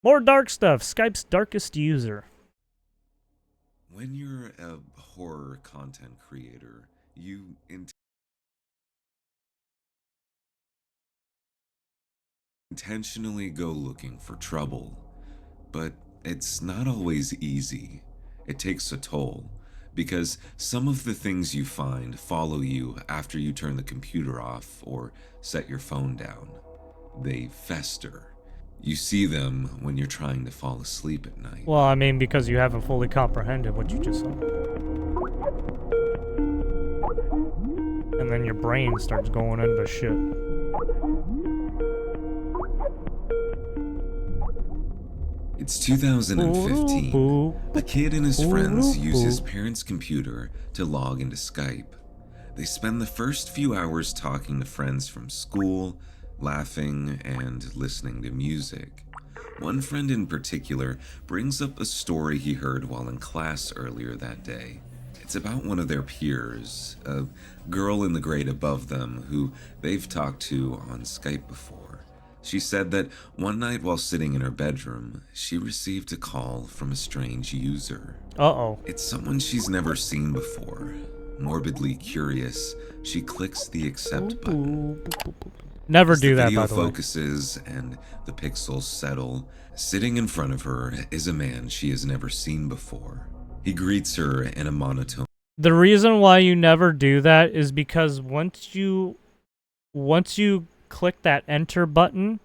More dark stuff. Skype's darkest user. When you're a horror content creator, you intentionally go looking for trouble. But it's not always easy. It takes a toll, because some of the things you find follow you after you turn the computer off or set your phone down. They fester. You see them when you're trying to fall asleep at night. Well, I mean, because you haven't fully comprehended what you just saw. And then your brain starts going into shit. It's 2015. A kid and his friends use his parents' computer to log into Skype. They spend the first few hours talking to friends from school, laughing, and listening to music. One friend in particular brings up a story he heard while in class earlier that day. It's about one of their peers, a girl in the grade above them who they've talked to on Skype before. She said that one night while sitting in her bedroom, she received a call from a strange user. Uh-oh. It's someone she's never seen before. Morbidly curious, she clicks the accept button. Never do that, by the way. The video focuses and the pixels settle. Sitting in front of her is a man she has never seen before. He greets her in a monotone. The reason why you never do that is because once you click that enter button,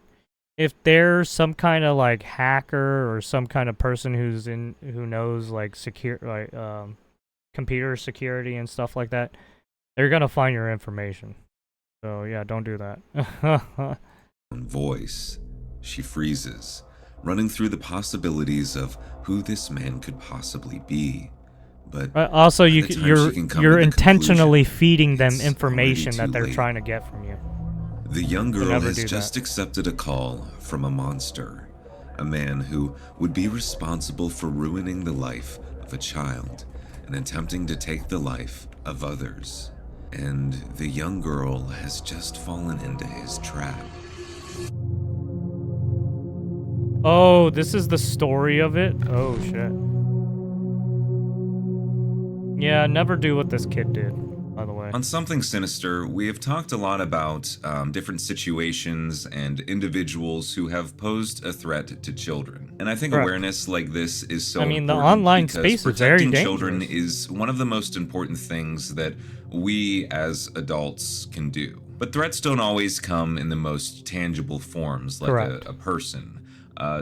if there's some kind of like hacker or some kind of person who knows like computer security and stuff like that, they're gonna find your information. So yeah, don't do that. Voice. She freezes, running through the possibilities of who this man could possibly be. But also, you're intentionally feeding them information that they're trying to get from you. The young girl has just accepted a call from a monster, a man who would be responsible for ruining the life of a child and attempting to take the life of others. And the young girl has just fallen into his trap. Oh, this is the story of it? Oh, shit. Yeah, never do what this kid did, by the way. On Something Sinister, we have talked a lot about different situations and individuals who have posed a threat to children. And I think awareness like this is so important. The online space is very dangerous. Protecting children is one of the most important things that we as adults can do. But threats don't always come in the most tangible forms, like a person.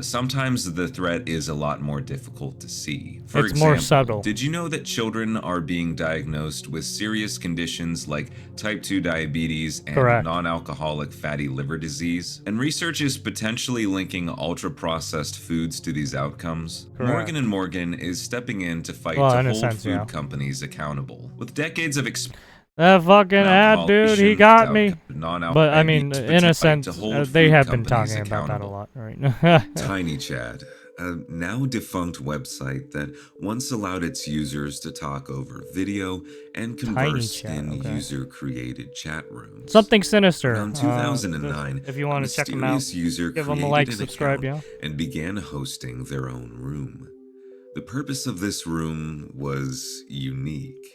Sometimes the threat is a lot more difficult to see. For example, more subtle. Did you know that children are being diagnosed with serious conditions like type 2 diabetes and non-alcoholic fatty liver disease? And research is potentially linking ultra-processed foods to these outcomes. Morgan & Morgan is stepping in to fight to hold food companies accountable. With decades of experience. That fucking ad, dude, he got me. But, I mean, in a sense, they have been talking about that a lot, right? Tiny Chat, a now defunct website that once allowed its users to talk over video and converse in user-created chat rooms. Something Sinister. Around 2009, if you want to check them out, give them a like, subscribe, and began hosting their own room. The purpose of this room was unique.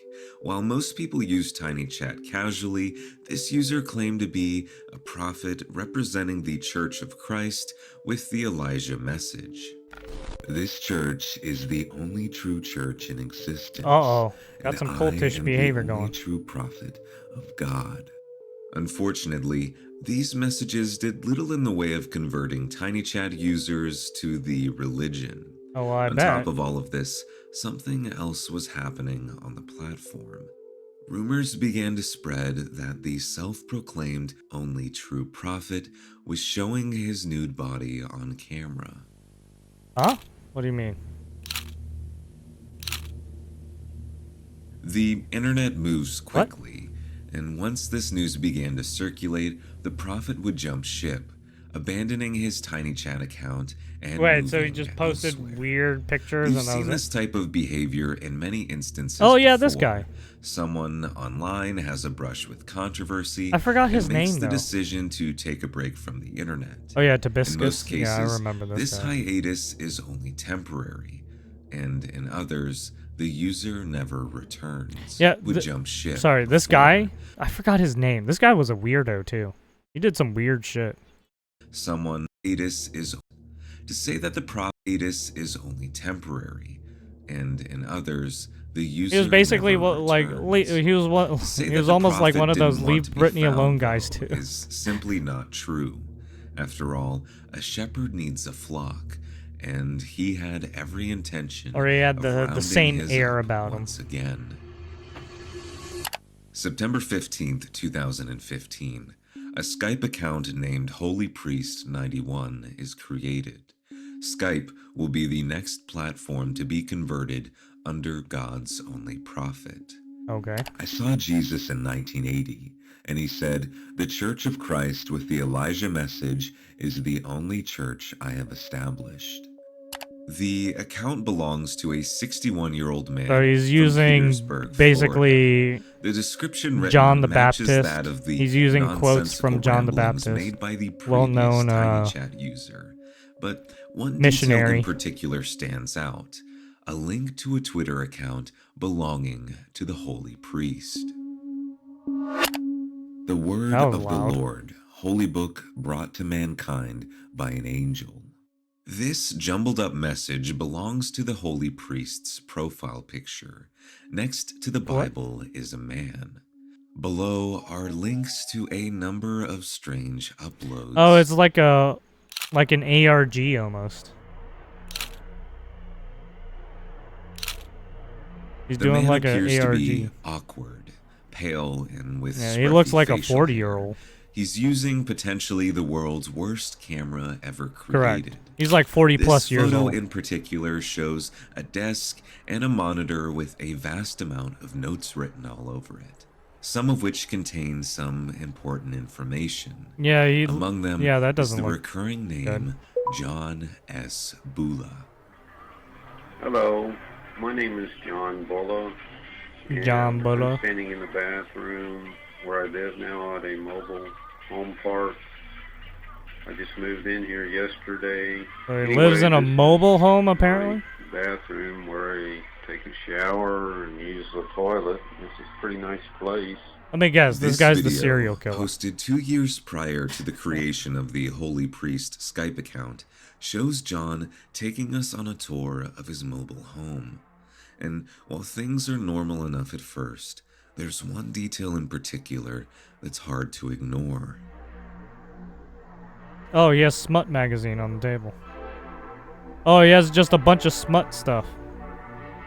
While most people use Tiny Chat casually, this user claimed to be a prophet representing the Church of Christ with the Elijah message. This church is the only true church in existence. Uh-oh, got some cultish behavior going. I am the true prophet of God. Unfortunately, these messages did little in the way of converting Tiny Chat users to the religion. Oh, I bet. On top of all of this, something else was happening on the platform. Rumors began to spread that the self-proclaimed only true prophet was showing his nude body on camera. Huh? What do you mean? The internet moves quickly, and once this news began to circulate, the prophet would jump ship, abandoning his tiny chat account and Wait, so he moving just posted elsewhere. weird pictures We've and that seen was this it? type of behavior in many instances Oh yeah, before. this guy. Someone online has a brush with controversy I forgot his and makes name, the though. decision to take a break from the internet. Oh yeah, In most Tibiscus. cases, Yeah, I remember this guy. hiatus is only temporary, and in others, the user never returns. Yeah, Would jump ship. Sorry, this before. guy, I forgot his name. This guy was a weirdo too. He did some weird shit. Someone hiatus is to say that the hiatus is only temporary, and in others, the user He was basically never returns. he was what To say he that was the almost like prophet one of those didn't want leave to be Britney found, alone guys though, too. is simply not true. After all, a shepherd needs a flock, and he had every intention Or he had of the rounding same his air up about him. once again. September 15th, 2015. A Skype account named Holy Priest 91 is created. Skype will be the next platform to be converted under God's only prophet. Okay. I saw Jesus in 1980, and he said, "The Church of Christ with the Elijah message is the only church I have established." The account belongs to a 61-year-old man. So he's from using Petersburg, basically Florida. The description written John the matches Baptist. that of the He's using quotes from nonsensical John the ramblings Baptist, made by the previous well-known TinyChat user. But one missionary. detail in particular stands out: a link to a Twitter account belonging to the holy priest. The word That was of loud. the Lord, holy book brought to mankind by an angel. This jumbled up message belongs to the holy priest's profile picture. Next to the Bible is a man. Below are links to a number of strange uploads. Oh, it's like an ARG almost. He's doing like an ARG. To be awkward, pale, and with he looks like a facial 40-year-old. hair. He's using potentially the world's worst camera ever created. Correct. He's like 40+ years This old. photo in particular shows a desk and a monitor with a vast amount of notes written all over it, some of which contain some important information. Yeah, Among them that doesn't is the look recurring name good. John S. Bula. Hello, my name is John Bulla. John Bulla. I'm standing in the bathroom where I live now at a mobile home park. I just moved in here yesterday. So he lives in a mobile home, apparently? Bathroom where I take a shower and use the toilet. This is a pretty nice place. Let me guess, this guy's the video, serial killer. Posted 2 years prior to the creation of the Holy Priest Skype account, shows John taking us on a tour of his mobile home. And while things are normal enough at first, there's one detail in particular that's hard to ignore. Oh, he has Smut magazine on the table. Oh, he has just a bunch of smut stuff.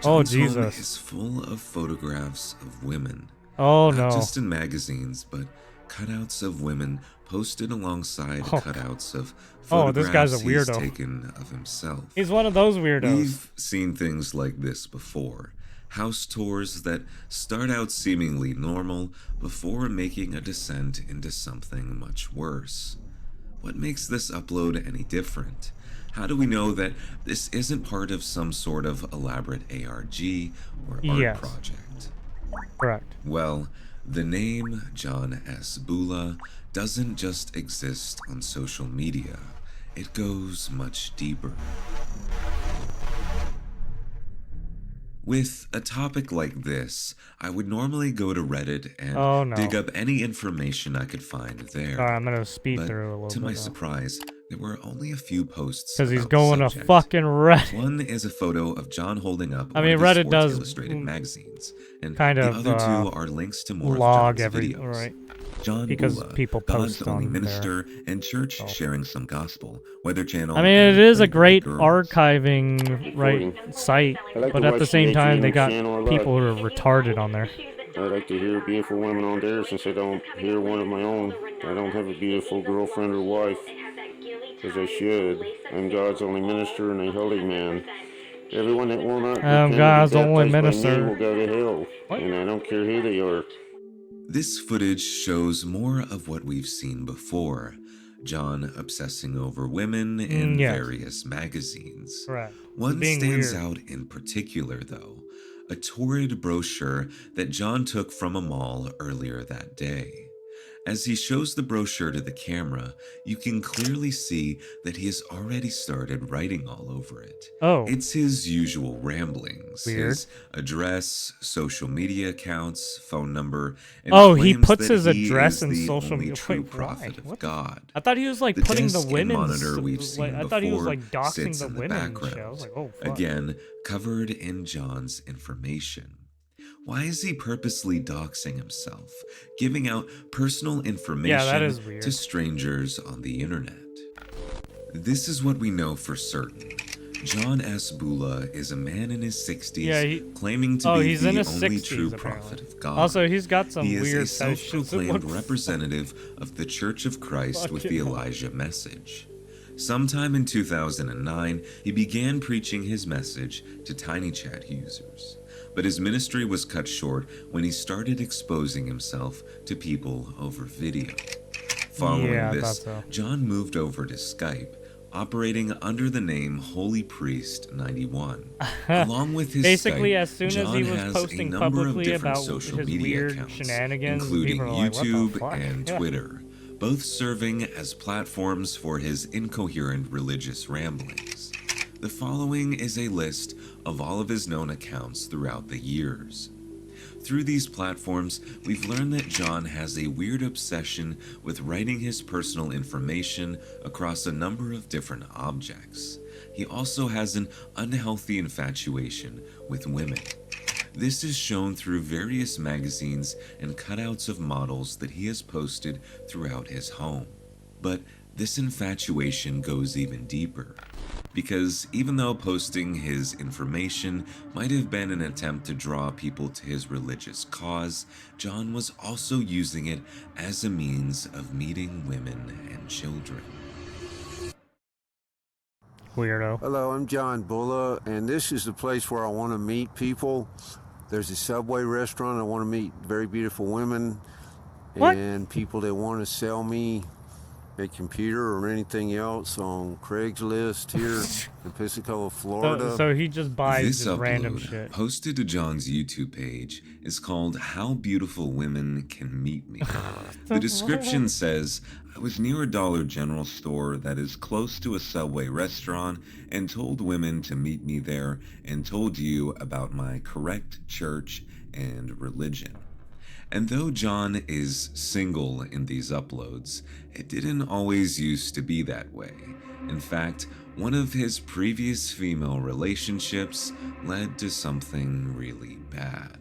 John's oh, home Jesus. is full of photographs of women. Oh, Not no. just in magazines, but cutouts of women posted alongside cutouts of photographs this guy's a weirdo. he's taken of himself. He's one of those weirdos. We've seen things like this before. House tours that start out seemingly normal before making a descent into something much worse. What makes this upload any different? How do we know that this isn't part of some sort of elaborate ARG or art project? Correct. Well, the name John S. Bula doesn't just exist on social media. It goes much deeper. With a topic like this, I would normally go to Reddit and dig up any information I could find there. Alright, I'm gonna speed but through a little bit. To my surprise, there were only a few posts. Because he's going to fucking Reddit. One is a photo of John holding up I mean, one of his Reddit Sports does Illustrated magazines, and kind the of other two are links to more log of John's every videos. right. John Because Bula, people post God's only on minister and church sharing some gospel, Weather Channel. I mean, it is a great girls. archiving site, but at the same time, they got people who are retarded on there. I like to hear beautiful women on there since I don't hear one of my own. I don't have a beautiful girlfriend or wife, as I should. I'm God's only minister and a holy man. Everyone that will not repent God's and be only baptized by me minister. will go to hell, and I don't care who they are. This footage shows more of what we've seen before. John obsessing over women in Yes. various magazines. Correct. One Being stands weird. out in particular, though, a torrid brochure that John took from a mall earlier that day. As he shows the brochure to the camera, you can clearly see that he has already started writing all over it. Oh. It's his usual ramblings, Weird. his address, social media accounts, phone number, and Oh, he claims puts that his he address is in the social only media. true Wait, prophet why? of God. I thought he was like The putting the desk and women's. monitor we've seen I thought he was before like doxing sits the in the women and shit. I background, was like, oh fuck. again covered in John's information. Why is he purposely doxing himself, giving out personal information to strangers on the internet? This is what we know for certain. John S. Bula is a man in his 60s, claiming to be the only true prophet of God. Also, he's got some weird. He is a self-proclaimed representative of the Church of Christ with the Elijah message. Sometime in 2009, he began preaching his message to TinyChat users. But his ministry was cut short when he started exposing himself to people over video. Following this, John moved over to Skype, operating under the name Holy Priest 91. Along with his basically, Skype, as soon John as he was has posting a number of publicly different about social his media weird accounts, shenanigans, including people are like, YouTube what the fuck? and Twitter, both serving as platforms for his incoherent religious ramblings. The following is a list of all of his known accounts throughout the years. Through these platforms, we've learned that John has a weird obsession with writing his personal information across a number of different objects. He also has an unhealthy infatuation with women. This is shown through various magazines and cutouts of models that he has posted throughout his home. But this infatuation goes even deeper, because even though posting his information might have been an attempt to draw people to his religious cause, John was also using it as a means of meeting women and children. Weirdo. Hello, I'm John Bulla, and this is the place where I want to meet people. There's a Subway restaurant. I want to meet very beautiful women and people that want to sell me a computer or anything else on Craigslist here in Pensacola, Florida. So he just buys this just upload, random shit. Posted to John's YouTube page, is called How Beautiful Women Can Meet Me. The description says, I was near a Dollar General store that is close to a Subway restaurant and told women to meet me there and told you about my correct church and religion. And though John is single in these uploads, it didn't always used to be that way. In fact, one of his previous female relationships led to something really bad.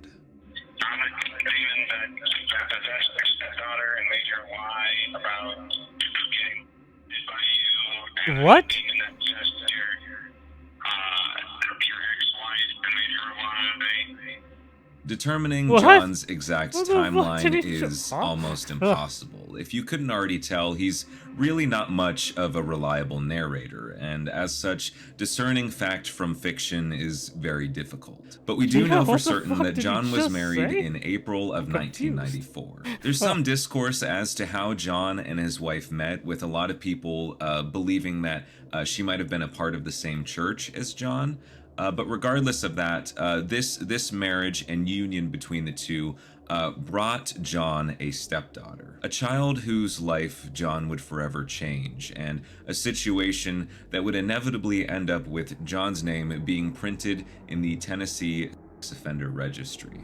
What? Determining John's exact timeline is almost impossible. If you couldn't already tell, he's really not much of a reliable narrator, and as such, discerning fact from fiction is very difficult. But we do know for certain that John was married in April of 1994. There's some discourse as to how John and his wife met, with a lot of people believing that she might have been a part of the same church as John. But regardless of that, this marriage and union between the two brought John a stepdaughter, a child whose life John would forever change, and a situation that would inevitably end up with John's name being printed in the Tennessee Sex Offender Registry.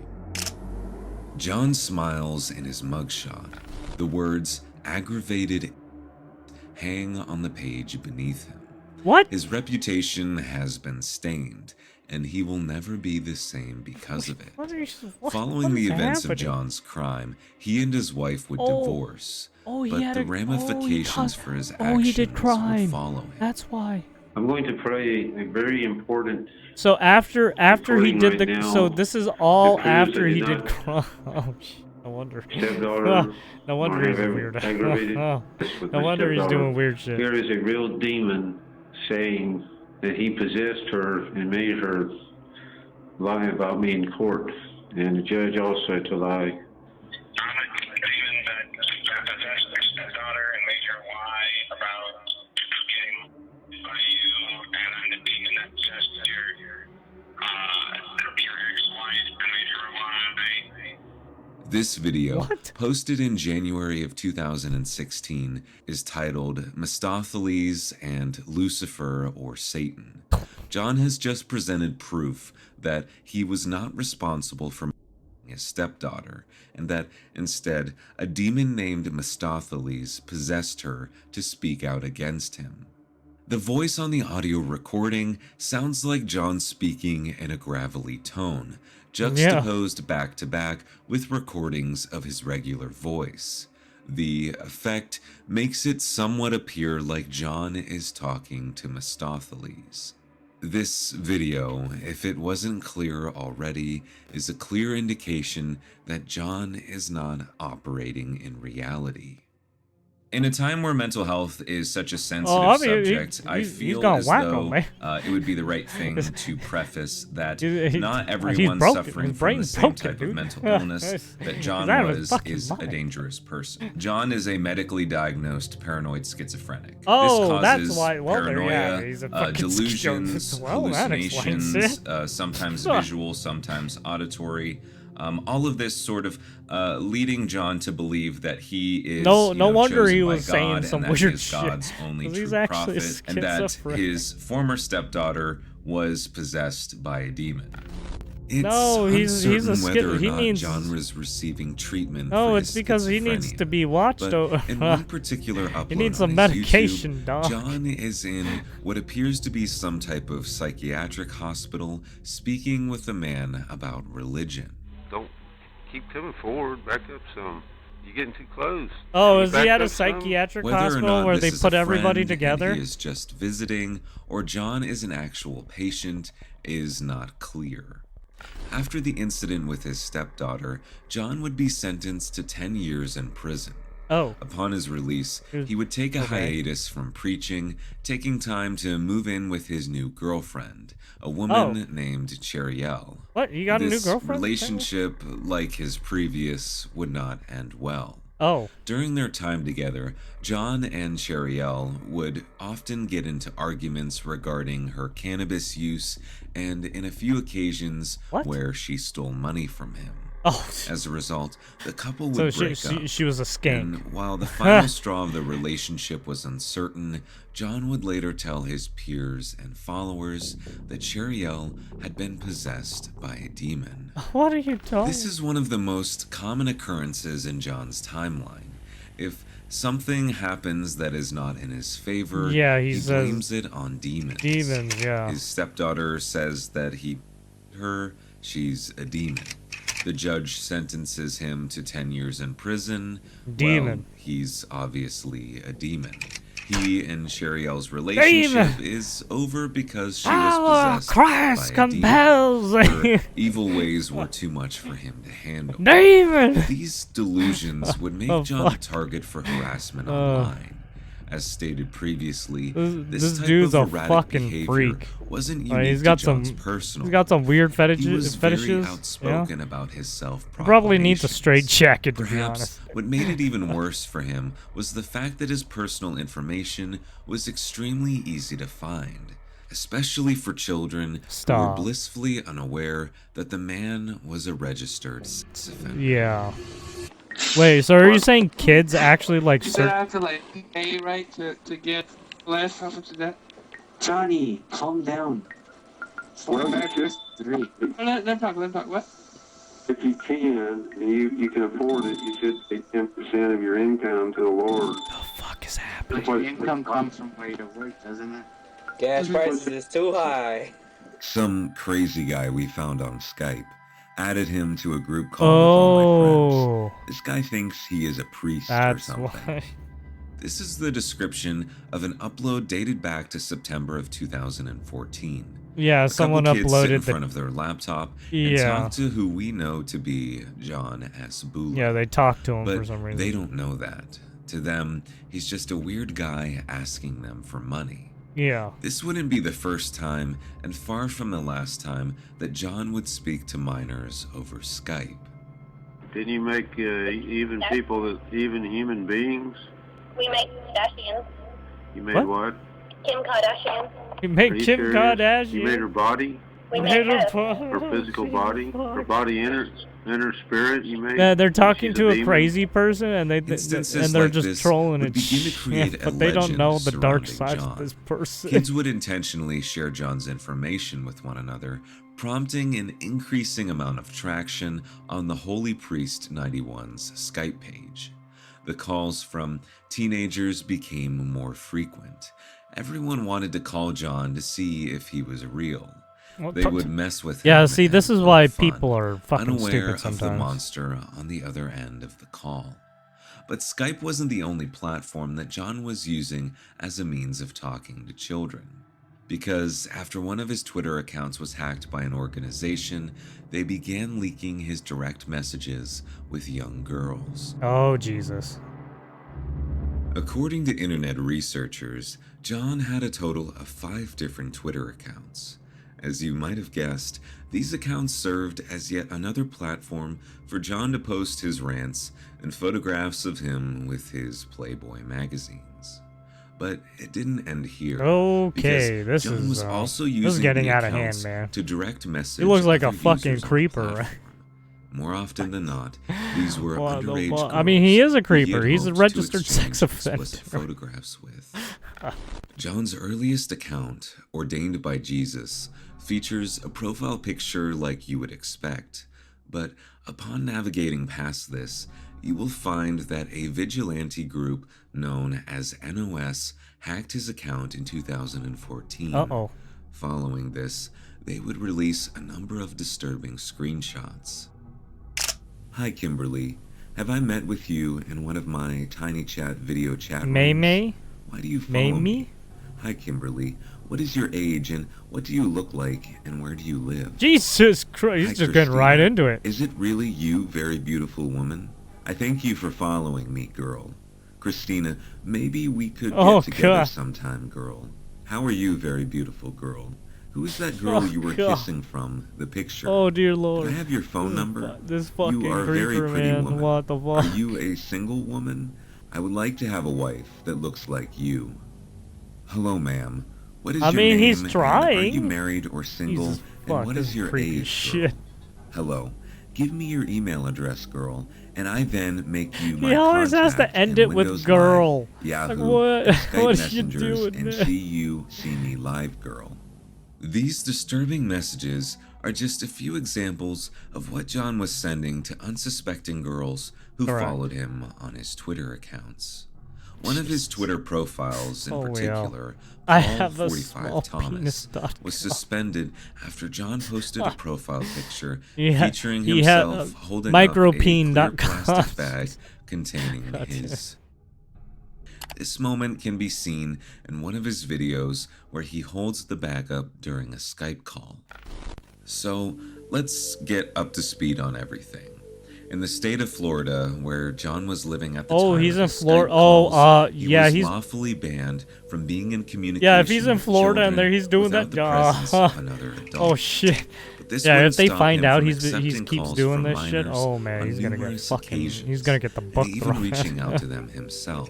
John smiles in his mugshot. The words "aggravated" hang on the page beneath him. What? His reputation has been stained, and he will never be the same because of it. Following the events of John's crime, he and his wife would divorce, but the ramifications for his actions would follow him. That's why. I'm going to play a very important. So after he did the so this is all after he did crime. Oh shit. No wonder. No wonder he's weird. No wonder he's doing weird shit. Here is a real demon saying that he possessed her and made her lie about me in court, and the judge also had to lie. This video, What? posted in January of 2016, is titled Mistopheles and Lucifer or Satan. John has just presented proof that he was not responsible for his stepdaughter, and that instead a demon named Mistopheles possessed her to speak out against him. The voice on the audio recording sounds like John speaking in a gravelly tone, juxtaposed back to back with recordings of his regular voice. The effect makes it somewhat appear like John is talking to Mistopheles. This video, if it wasn't clear already, is a clear indication that John is not operating in reality. In a time where mental health is such a sensitive subject, I feel as though it would be the right thing to preface that not everyone suffering from the same type of mental illness that John was is a dangerous person. John is a medically diagnosed paranoid schizophrenic. Oh, this that's why. Well, paranoia, he's a fucking delusions, well, hallucinations, sometimes visual, sometimes auditory. All of this sort of leading John to believe that he is no wonder he was God, saying some and that weird is shit. God's only true He's actually prophet, and that his former stepdaughter was possessed by a demon. It's he's a whether or he not needs. John was receiving treatment. No, for it's his because he needs schizophrenia. to be watched. But in one particular upload he needs on some his medication, YouTube, dog. John is in what appears to be some type of psychiatric hospital, speaking with a man about religion. Don't keep coming forward. Back up some. You're getting too close. Oh, is he Back at a up some. psychiatric Whether or hospital not where this they is put a everybody friend together? and he is just visiting, or John is an actual patient, is not clear. After the incident with his stepdaughter, John would be sentenced to 10 years in prison. Oh. Upon his release, he would take a hiatus from preaching, taking time to move in with his new girlfriend, a woman named Cheriel. What? You got a new girlfriend? Relationship, like his previous, would not end well. Oh. During their time together, John and Cheriel would often get into arguments regarding her cannabis use and in a few occasions where she stole money from him. Oh. As a result, the couple would break up. She was a skank. And while the final straw of the relationship was uncertain, John would later tell his peers and followers that Cheriel had been possessed by a demon. What are you talking? This is one of the most common occurrences in John's timeline. If something happens that is not in his favor, he blames it on demons. Demons, yeah. His stepdaughter says that she's a demon. The judge sentences him to 10 years in prison. Demon. Well, he's obviously a demon. He and Cheriel's relationship is over because she was possessed Christ by a compels demon. Her evil ways were too much for him to handle. Demon! These delusions would make John a target for harassment online. As stated previously, this type dude's of a erratic fucking behavior freak. wasn't unique to John's personal. He's got some weird He was fetishes. very outspoken about his self-proclamation. Probably needs a straight jacket, to be Perhaps honest. what made it even worse for him was the fact that his personal information was extremely easy to find, especially for children who were blissfully unaware that the man was a registered sex offender. Yeah. Wait, so are you saying kids actually like You don't have to like pay, right, to get less or something like that? Johnny, calm down. What about this? 3. Let them talk, what? If you can, and you can afford it, you should pay 10% of your income to the Lord. What the fuck is happening? Your income comes from where you work, doesn't it? Gas prices is too high. Some crazy guy we found on Skype added him to a group call with all my friends. This guy thinks he is a priest or something. Why. This is the description of an upload dated back to September of 2014. Yeah, someone kids sit in uploaded front of their laptop and talk to who we know to be John S. Bula. Yeah, they talked to him but for some reason. They don't know that. To them, he's just a weird guy asking them for money. Yeah. This wouldn't be the first time, and far from the last time, that John would speak to minors over Skype. Didn't you make even human beings? We make Kardashians. You made what? Kim Kardashian. You made Kim Kardashian? You made her body? We make tests. Her physical body, her body inner spirit, you may. Yeah, they're talking to a crazy person, and Instances they're like just this trolling would and begin to shit, create a but they don't know legend the dark surrounding side of John. this person. Kids would intentionally share John's information with one another, prompting an increasing amount of traction on the Holy Priest 91's Skype page. The calls from teenagers became more frequent. Everyone wanted to call John to see if he was real. They would mess with him. Yeah, see, this is and why poke fun, people are fucking unaware stupid sometimes. of the monster on the other end of the call. But Skype wasn't the only platform that John was using as a means of talking to children. Because after one of his Twitter accounts was hacked by an organization, they began leaking his direct messages with young girls. Oh, Jesus. According to internet researchers, John had a total of 5 different Twitter accounts. As you might have guessed, these accounts served as yet another platform for John to post his rants and photographs of him with his Playboy magazines. But it didn't end here. Okay, because this John is was also this is using getting the out of hand, accounts man. to direct message. He looks like a other fucking users on the creeper, right? platform. More often than not, these were underage girls. I mean, he is a who he creeper. had He's a hoped to registered sex exchange offender. explicit photographs with. John's earliest account, ordained by Jesus, features a profile picture like you would expect, but upon navigating past this, you will find that a vigilante group known as NOS hacked his account in 2014. Uh-oh. Following this, they would release a number of disturbing screenshots. Hi Kimberly, have I met with you in one of my tiny chat video chat rooms? May? Why do you follow me? me? Hi Kimberly, what is your age and what do you look like and where do you live? Jesus Christ, he's Hi, just getting right Christina. into it. Is it really you, very beautiful woman? I thank you for following me, girl. Christina, maybe we could get together God. sometime, girl. How are you, very beautiful girl? Who is that girl you were God. kissing from, the picture? Oh, dear Lord. Can I have your phone number? This fucking You are a very creeper, pretty man. woman. What the Are fuck? you a single woman? I would like to have a wife that looks like you. Hello, ma'am. What is I your mean, name? he's and trying. Are you married or single? Jesus and fuck, what this is your creepy age, shit. girl? Hello. Give me your email address, girl, and I then make you my He always has to contact end in it with Windows girl. Live, Yahoo, Like, what? Skype What are you Messengers, doing and there? See You, See Me Live, girl. These disturbing messages are just a few examples of what John was sending to unsuspecting girls who Correct. followed him on his Twitter accounts. One of his Twitter profiles in Holy particular, I Paul have a 45 small Thomas, penis.com. was suspended after John posted a profile picture He had- featuring he had, himself holding up a micropeen.com. clear plastic bag containing God damn. his. This moment can be seen in one of his videos where he holds the bag up during a Skype call. So let's get up to speed on everything. In the state of Florida, where John was living at the time He's of in his Skype Florida. calls, he Yeah, was he's lawfully banned from being in communication. Yeah, if he's in with Florida and children there he's doing without that. the presence of another adult. Oh shit. But this Yeah, wouldn't if they stop find him out from he accepting keeps calls doing from this shit, minors oh man, on he's gonna get numerous fucking. occasions, He's gonna get the book and even thrown at reaching him. out to them himself.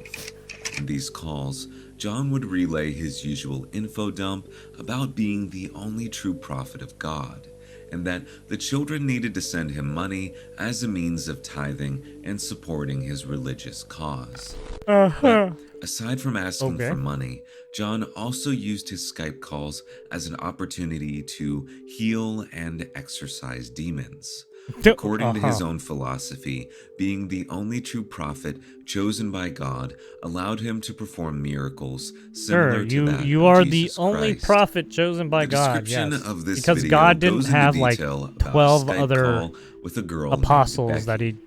In these calls, John would relay his usual info dump about being the only true prophet of God, and that the children needed to send him money as a means of tithing and supporting his religious cause. But aside from asking for money, John also used his Skype calls as an opportunity to heal and exorcise demons. According to his own philosophy, being the only true prophet chosen by God allowed him to perform miracles similar to that you of are Jesus the only Christ. prophet chosen by The God. description Yes, of this because video God didn't goes into have like detail about a 12 Skype other call with a girl named apostles that Becky.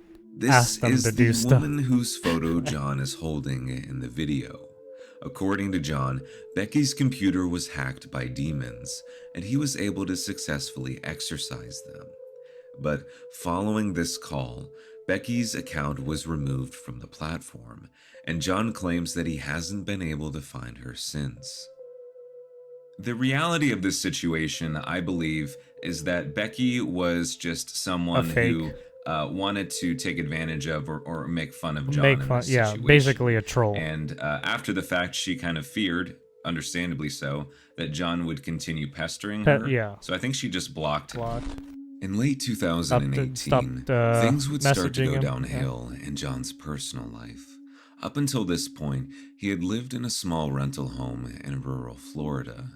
he asked them This to is do the stuff. woman whose photo John is holding in the video. According to John, Becky's computer was hacked by demons, and he was able to successfully exorcise them. But following this call, Becky's account was removed from the platform, and John claims that he hasn't been able to find her since. The reality of this situation, I believe, is that Becky was just someone who wanted to take advantage of or make fun of John in this situation. Basically a troll. And after the fact, she kind of feared understandably so, that John would continue pestering her. Yeah. So I think she just blocked him. Blocked. In late 2018, Stopped, things would start to messaging go him. downhill in John's personal life. Up until this point, he had lived in a small rental home in rural Florida.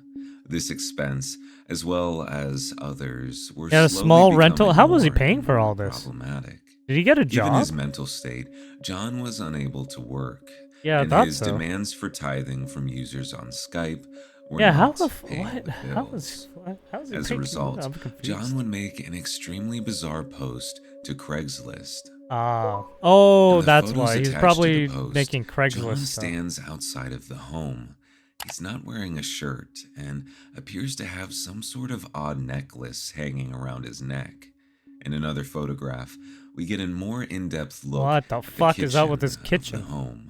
This expense, as well as others, were a slowly small rental. becoming How was he more paying and for more all this? problematic. Did he get a Given job? his mental state, John was unable to work. Yeah, I and thought his so. demands for tithing from users on Skype were Yeah, not how paying what? the bills. How's he As a making? result, I'm confused. John would make an extremely bizarre post to Craigslist. Oh, In the that's photos why. He's attached to probably the post, making Craigslist John stuff. stands outside of the home. He's not wearing a shirt and appears to have some sort of odd necklace hanging around his neck. In another photograph, we get a more in-depth look What the at fuck the is up with this of kitchen? the home.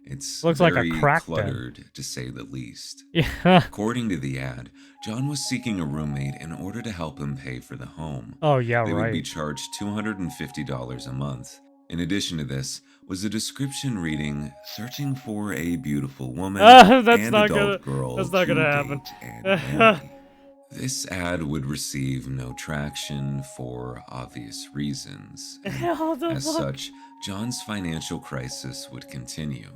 It's Looks like a very crack den. cluttered, to say the least. Yeah. According to the ad, John was seeking a roommate in order to help him pay for the home. Oh, yeah, They right. would be charged $250 a month. In addition to this was a description reading, searching for a beautiful woman and adult girl that's not gonna happen. date and marry. This ad would receive no traction for obvious reasons. As such, John's financial crisis would continue.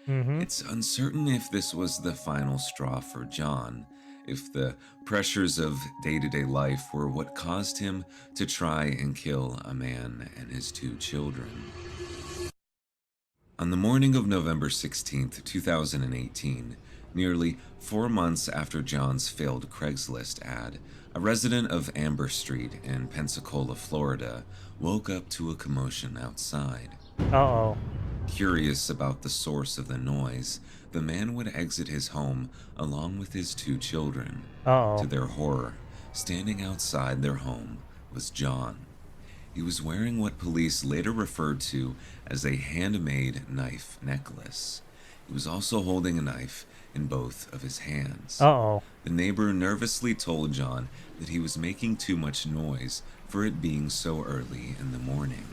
It's uncertain if this was the final straw for John, if the pressures of day-to-day life were what caused him to try and kill a man and his 2 children. On the morning of November 16th, 2018, nearly 4 months after John's failed Craigslist ad, a resident of Amber Street in Pensacola, Florida, woke up to a commotion outside. Uh-oh. Curious about the source of the noise, the man would exit his home along with his 2 children. Uh-oh. To their horror, standing outside their home was John. He was wearing what police later referred to as a handmade knife necklace. He was also holding a knife in both of his hands. Uh-oh. The neighbor nervously told John that he was making too much noise for it being so early in the morning.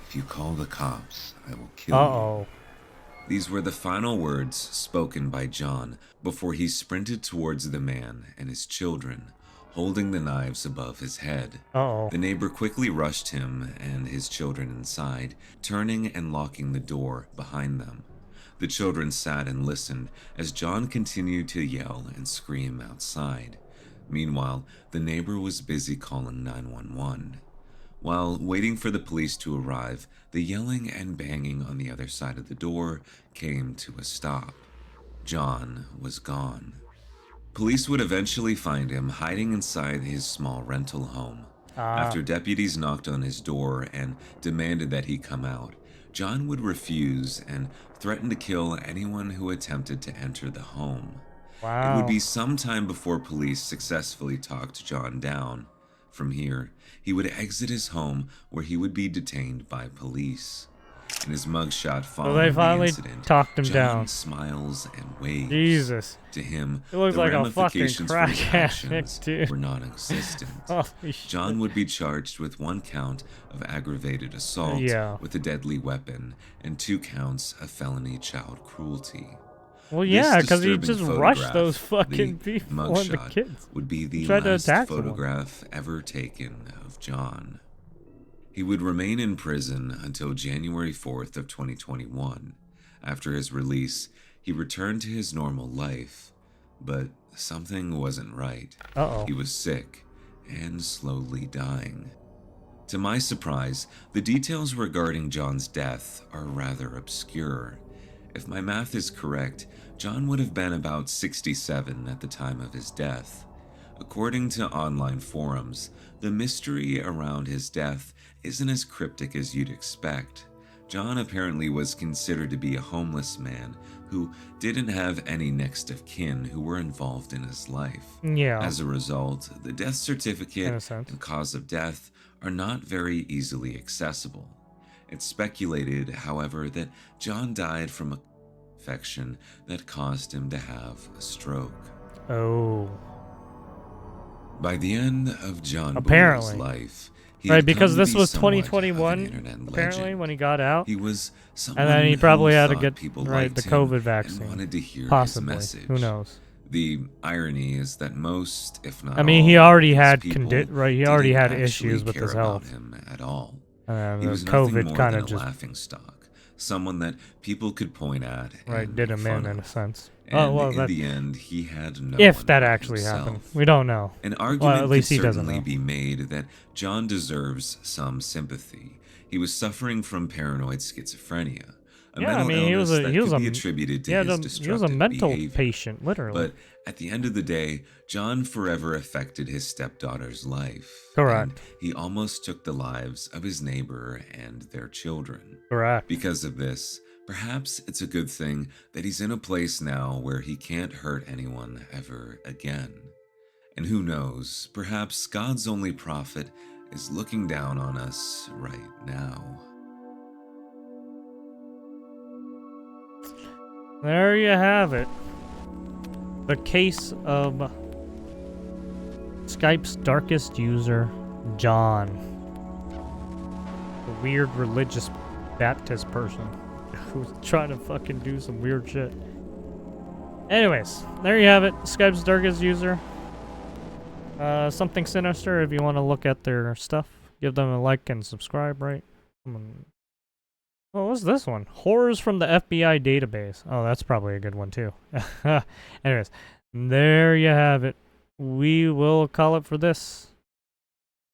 "If you call the cops, I will kill you." These were the final words spoken by John before he sprinted towards the man and his children, holding the knives above his head. The neighbor quickly rushed him and his children inside, turning and locking the door behind them. The children sat and listened as John continued to yell and scream outside. Meanwhile, the neighbor was busy calling 911. While waiting for the police to arrive, the yelling and banging on the other side of the door came to a stop. John was gone. Police would eventually find him hiding inside his small rental home. After deputies knocked on his door and demanded that he come out, John would refuse and threaten to kill anyone who attempted to enter the home. It would be some time before police successfully talked John down. From here, he would exit his home where he would be detained by police. In his mugshot following the incident, talked him John down. smiles and waves. Jesus. To him, It looks the like a fucking ramifications for crack his addict, actions dude. were non-existent. Holy shit. John would be charged with 1 count of aggravated assault with a deadly weapon and 2 counts of felony child cruelty. Well, yeah, because he This just disturbing rushed those photograph, fucking the people and the mugshot, kids. would be the Tried to last attack someone. photograph ever taken of John. He would remain in prison until January 4th of 2021. After his release, he returned to his normal life, but something wasn't right. He was sick and slowly dying. To my surprise, the details regarding John's death are rather obscure. If my math is correct, John would have been about 67 at the time of his death. According to online forums, the mystery around his death isn't as cryptic as you'd expect. John apparently was considered to be a homeless man who didn't have any next of kin who were involved in his life. As a result, the death certificate and cause of death are not very easily accessible. It's speculated, however, that John died from a infection that caused him to have a stroke. By the end of John Apparently. Boyle's life, he Right, had because come to this be was somewhat of an 2021, internet apparently, legend. when he got out. He was someone And then he probably who had to thought get, people right, the liked him COVID vaccine. and wanted to hear Possibly. his message. Who knows? The irony is that most, if not I mean, all, he already of had these people he already didn't had actually issues with care his about health. him at all. And He was COVID nothing more kind than of a just laughingstock, someone that people could point at and did make him fun in of. a sense. And well, in the end, he had no if one that but actually himself. happened, we don't know. An argument at least could he doesn't certainly know. be made that John deserves some sympathy. He was suffering from paranoid schizophrenia, a Yeah, I mental mean, illness that could be attributed to his he was destructive a mental behavior. patient, literally. But at the end of the day, John forever affected his stepdaughter's life. Correct. And he almost took the lives of his neighbor and their children. Correct. Because of this, perhaps it's a good thing that he's in a place now where he can't hurt anyone ever again. And who knows, perhaps God's only prophet is looking down on us right now. There you have it. The case of Skype's darkest user, John. A weird religious Baptist person who's trying to fucking do some weird shit. Anyways, there you have it. Skype's darkest user. Something Sinister, if you want to look at their stuff. Give them a like and subscribe, right? What was this one? Horrors from the FBI database. Oh, that's probably a good one, too. Anyways, there you have it. We will call it for this.